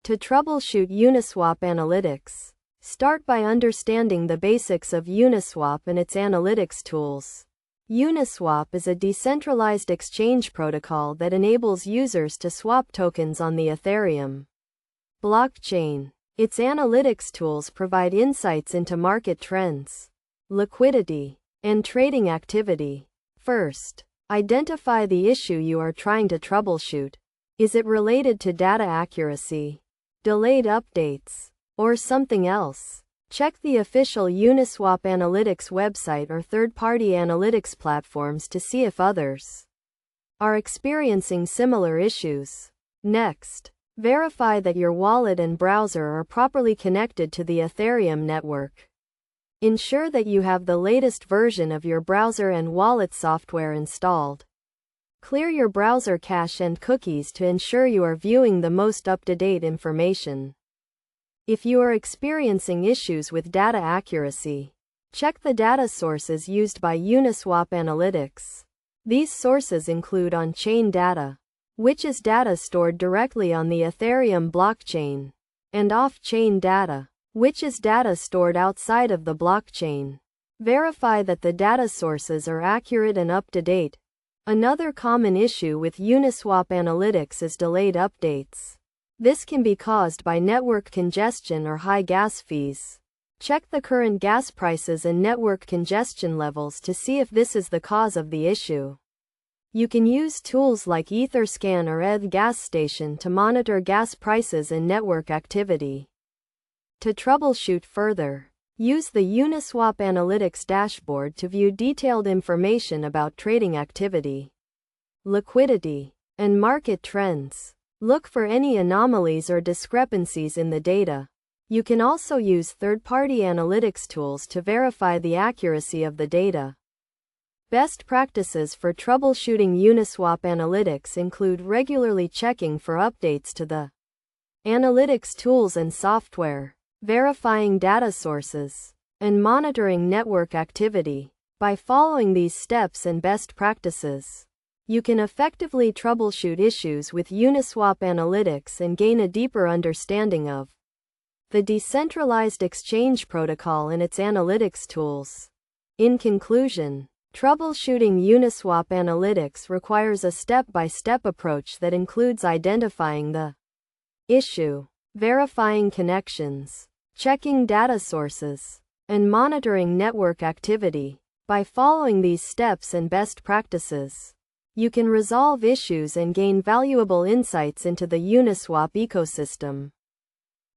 To troubleshoot Uniswap analytics, start by understanding the basics of Uniswap and its analytics tools. Uniswap is a decentralized exchange protocol that enables users to swap tokens on the Ethereum blockchain. Its analytics tools provide insights into market trends, liquidity, and trading activity. First, identify the issue you are trying to troubleshoot. Is it related to data accuracy, delayed updates, or something else? Check the official Uniswap Analytics website or third-party analytics platforms to see if others are experiencing similar issues. Next, verify that your wallet and browser are properly connected to the Ethereum network. Ensure that you have the latest version of your browser and wallet software installed. Clear your browser cache and cookies to ensure you are viewing the most up-to-date information. If you are experiencing issues with data accuracy, check the data sources used by Uniswap Analytics. These sources include on-chain data, which is data stored directly on the Ethereum blockchain, and off-chain data, which is data stored outside of the blockchain. Verify that the data sources are accurate and up-to-date. Another common issue with Uniswap Analytics is delayed updates. This can be caused by network congestion or high gas fees. Check the current gas prices and network congestion levels to see if this is the cause of the issue. You can use tools like Etherscan or ETH Gas Station to monitor gas prices and network activity. To troubleshoot further, use the Uniswap Analytics dashboard to view detailed information about trading activity, liquidity, and market trends. Look for any anomalies or discrepancies in the data. You can also use third-party analytics tools to verify the accuracy of the data. Best practices for troubleshooting Uniswap Analytics include regularly checking for updates to the analytics tools and software, verifying data sources, and monitoring network activity. By following these steps and best practices, you can effectively troubleshoot issues with Uniswap Analytics and gain a deeper understanding of the decentralized exchange protocol and its analytics tools. In conclusion, troubleshooting Uniswap Analytics requires a step-by-step approach that includes identifying the issue, verifying connections, checking data sources, and monitoring network activity. By following these steps and best practices, you can resolve issues and gain valuable insights into the Uniswap ecosystem.